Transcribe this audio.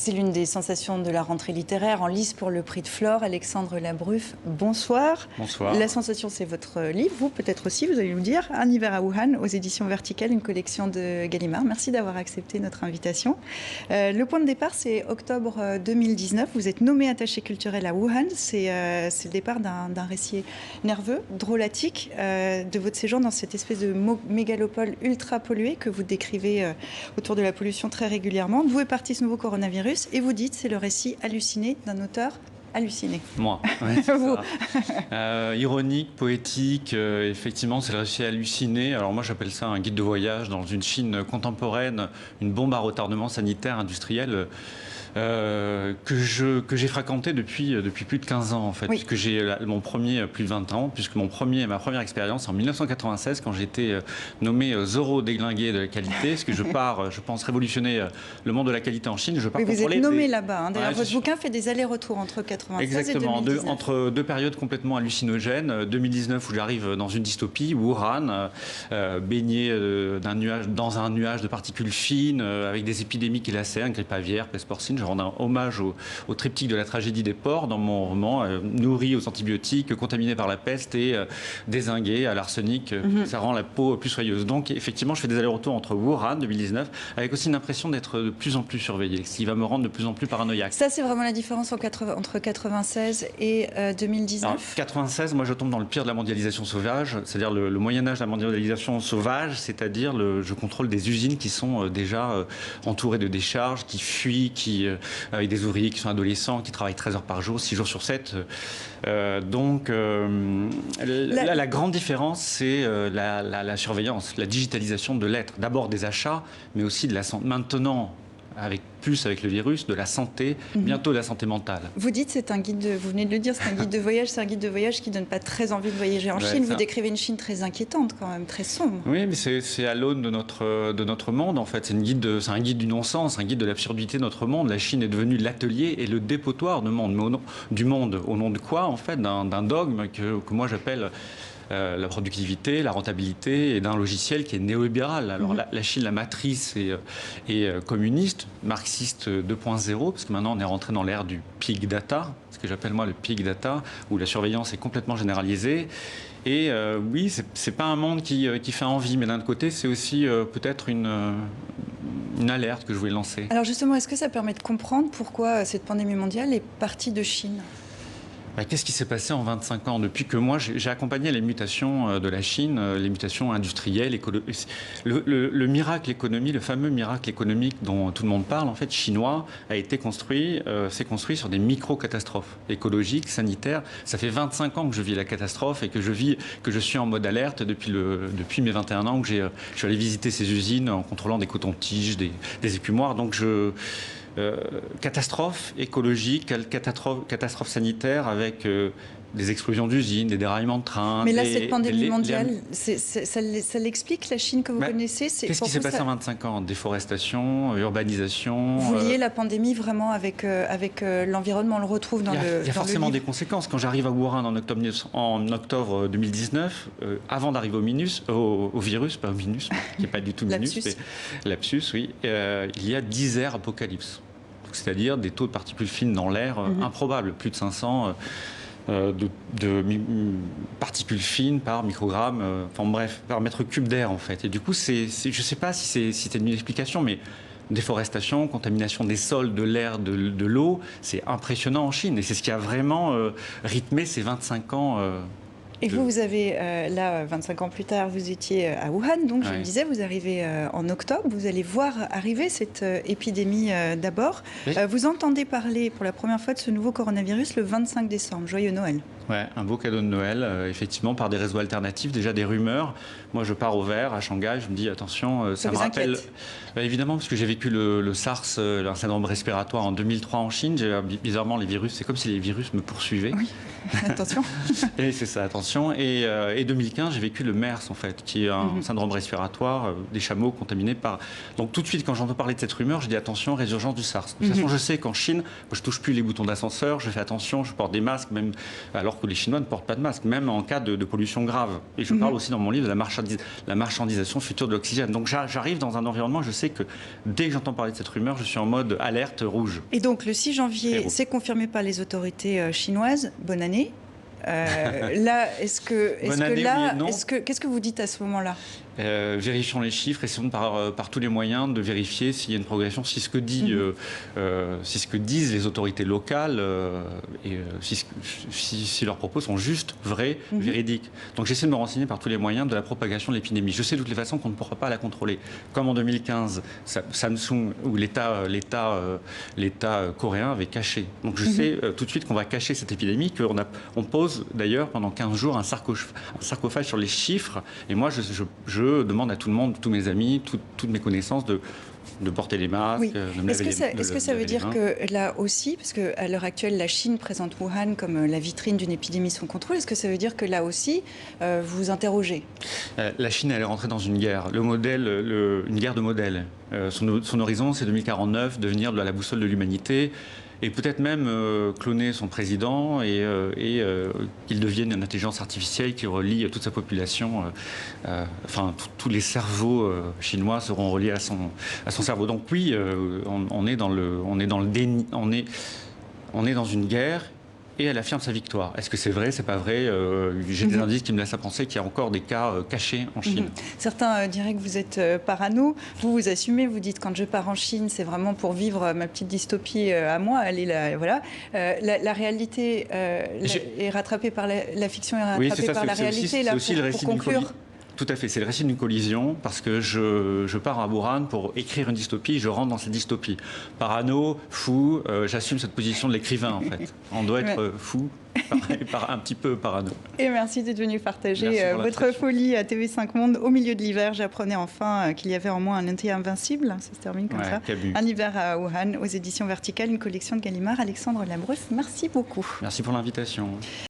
C'est l'une des sensations de la rentrée littéraire en lice pour le prix de Flore. Alexandre Labruffe, bonsoir. Bonsoir. La sensation, c'est votre livre, vous peut-être aussi, vous allez nous dire, Un hiver à Wuhan, aux éditions Verticales, une collection de Gallimard. Merci d'avoir accepté notre invitation. Le point de départ, c'est octobre 2019. Vous êtes nommé attaché culturel à Wuhan. C'est le départ d'un récit nerveux, drôlatique, de votre séjour dans cette espèce de mégalopole ultra polluée que vous décrivez autour de la pollution très régulièrement. D'où est parti ce nouveau coronavirus? Et vous dites, c'est le récit halluciné d'un auteur halluciné. Moi, ouais, c'est ça. Ironique, poétique, effectivement, c'est le récit halluciné. Alors moi, j'appelle ça un guide de voyage dans une Chine contemporaine, une bombe à retardement sanitaire, industriel, que j'ai fréquenté depuis plus de 15 ans, en fait, puisque j'ai mon premier, plus de 20 ans, puisque ma première expérience en 1996, quand j'étais nommé Zorro déglingué de la qualité, parce que je pense, révolutionner le monde de la qualité en Chine. Je pars vous êtes nommé là-bas. D'ailleurs, votre bouquin fait des allers-retours entre 96 et 2019. Entre deux périodes complètement hallucinogènes. 2019, où j'arrive dans une dystopie, Wuhan, baigné dans un nuage de particules fines, avec des épidémies qui lacèrent, grippe aviaire, peste porcine. Je rends un hommage au triptyque de la tragédie des porcs dans mon roman, nourri aux antibiotiques, contaminé par la peste et dézingué à l'arsenic. Ça rend la peau plus soyeuse. Donc, effectivement, je fais des allers-retours entre Wuhan, 2019, avec aussi une impression d'être de plus en plus surveillé, ce qui va me rendre de plus en plus paranoïaque. Ça, c'est vraiment la différence entre 96 et 2019. Alors, 96, moi je tombe dans le pire de la mondialisation sauvage, c'est-à-dire le Moyen-Âge de la mondialisation sauvage, c'est-à-dire je contrôle des usines qui sont déjà entourées de décharges, qui fuient, avec des ouvriers qui sont adolescents, qui travaillent 13 heures par jour, 6 jours sur 7. La grande différence, c'est la surveillance, la digitalisation de l'être. D'abord des achats, mais aussi de la santé. Maintenant, avec le virus, de la santé, bientôt de la santé mentale. Vous dites, vous venez de le dire, c'est un guide de voyage, qui donne pas très envie de voyager en Chine. Vous décrivez une Chine très inquiétante quand même, très sombre. Oui, mais c'est à l'aune de notre monde en fait. C'est un guide du non-sens, un guide de l'absurdité de notre monde. La Chine est devenue l'atelier et le dépotoir du monde. Mais du monde, au nom de quoi en fait? D'un dogme que moi j'appelle la productivité, la rentabilité, et d'un logiciel qui est néolibéral. Alors la Chine, la matrice est communiste, marxiste 2.0, parce que maintenant on est rentré dans l'ère du big data, ce que j'appelle moi le big data, où la surveillance est complètement généralisée. Et oui, c'est pas un monde qui fait envie, mais d'un autre côté, c'est aussi peut-être une alerte que je voulais lancer. Alors justement, est-ce que ça permet de comprendre pourquoi cette pandémie mondiale est partie de Chine ? Qu'est-ce qui s'est passé en 25 ans? Depuis que moi, j'ai accompagné les mutations de la Chine, les mutations industrielles, le miracle économique, le fameux miracle économique dont tout le monde parle, en fait, chinois, s'est construit sur des micro-catastrophes écologiques, sanitaires. Ça fait 25 ans que je vis la catastrophe et que je suis en mode alerte depuis mes 21 ans que je suis allé visiter ces usines en contrôlant des cotons-tiges, des écumoires. Donc catastrophe écologique, catastrophe sanitaire avec des explosions d'usines, des déraillements de trains. Mais là, cette pandémie mondiale, ça l'explique, la Chine que vous connaissez? Qu'est-ce qui s'est passé en 25 ans? Déforestation, urbanisation. Vous liez la pandémie vraiment avec l'environnement, on le retrouve dans le livre. Il y a forcément des conséquences. Quand j'arrive à Wuhan en octobre 2019, avant d'arriver au virus, pas au minus, qui n'est pas du tout minus, mais lapsus, oui, il y a 10 ères apocalypse. C'est-à-dire des taux de particules fines dans l'air improbables, plus de 500 de particules fines par microgramme, par mètre cube d'air en fait. Et du coup, je ne sais pas si c'est une explication, mais déforestation, contamination des sols, de l'air, de l'eau, c'est impressionnant en Chine. Et c'est ce qui a vraiment rythmé ces 25 ans. Et vous avez, là, 25 ans plus tard, vous étiez à Wuhan, donc je le disais, vous arrivez en octobre, vous allez voir arriver cette épidémie d'abord. Oui. Vous entendez parler pour la première fois de ce nouveau coronavirus le 25 décembre, joyeux Noël. Ouais, un beau cadeau de Noël, effectivement, par des réseaux alternatifs, déjà des rumeurs. Moi, je pars au vert, à Shanghai, je me dis, attention, ça me rappelle... évidemment, parce que j'ai vécu le SARS, un syndrome respiratoire, en 2003 en Chine. Bizarrement, les virus, c'est comme si les virus me poursuivaient. Oui, attention. Et c'est ça, attention. Et 2015, j'ai vécu le MERS, en fait, qui est un syndrome respiratoire, des chameaux contaminés par... Donc, tout de suite, quand j'entends parler de cette rumeur, je dis, attention, résurgence du SARS. De toute façon, je sais qu'en Chine, moi, je touche plus les boutons d'ascenseur, je fais attention, je porte des masques, même... Alors alors que les Chinois ne portent pas de masque, même en cas de pollution grave. Et je parle aussi dans mon livre de la marchandisation future de l'oxygène. Donc j'arrive dans un environnement, je sais que dès que j'entends parler de cette rumeur, je suis en mode alerte rouge. Et donc le 6 janvier, c'est confirmé par les autorités chinoises. Bonne année. Là, qu'est-ce que vous dites à ce moment-là? Vérifions les chiffres, essayons par tous les moyens de vérifier s'il y a une progression, si ce que disent les autorités locales et si leurs propos sont justes, vrais, véridiques. Donc j'essaie de me renseigner par tous les moyens de la propagation de l'épidémie. Je sais de toutes les façons qu'on ne pourra pas la contrôler. Comme en 2015, Samsung ou l'État coréen avait caché. Donc je sais tout de suite qu'on va cacher cette épidémie, qu'on pose d'ailleurs pendant 15 jours un sarcophage sur les chiffres. Et moi, je demande à tout le monde, tous mes amis, toutes mes connaissances de porter les masques, oui. de me laver les mains. Est-ce que ça veut dire que là aussi, parce qu'à l'heure actuelle, la Chine présente Wuhan comme la vitrine d'une épidémie sans contrôle, est-ce que ça veut dire que là aussi, vous vous interrogez? La Chine, elle est rentrée dans une guerre. Une guerre de modèles. Son horizon, c'est 2049, devenir la boussole de l'humanité. Et peut-être même cloner son président et qu'il devienne une intelligence artificielle qui relie toute sa population. Tous les cerveaux chinois seront reliés à son cerveau. Donc oui, on est dans le déni, on est dans une guerre. Et elle affirme sa victoire. Est-ce que c'est vrai, c'est pas vrai? J'ai des indices qui me laissent à penser qu'il y a encore des cas cachés en Chine. Certains diraient que vous êtes parano. Vous assumez, vous dites quand je pars en Chine, c'est vraiment pour vivre ma petite dystopie à moi. Voilà. La réalité est rattrapée par la fiction, est rattrapée par la réalité. C'est aussi le récit d'une collision. Tout à fait, c'est le récit d'une collision parce que je pars à Wuhan pour écrire une dystopie, je rentre dans cette dystopie. Parano, fou, j'assume cette position de l'écrivain en fait. On doit être fou, un petit peu parano. Et merci d'être venu partager votre folie à TV5 Monde. Au milieu de l'hiver, j'apprenais enfin qu'il y avait en moi un été invincible, ça se termine comme ça. Un hiver à Wuhan, aux éditions Verticales, une collection de Gallimard. Alexandre Labreuf, merci beaucoup. Merci pour l'invitation.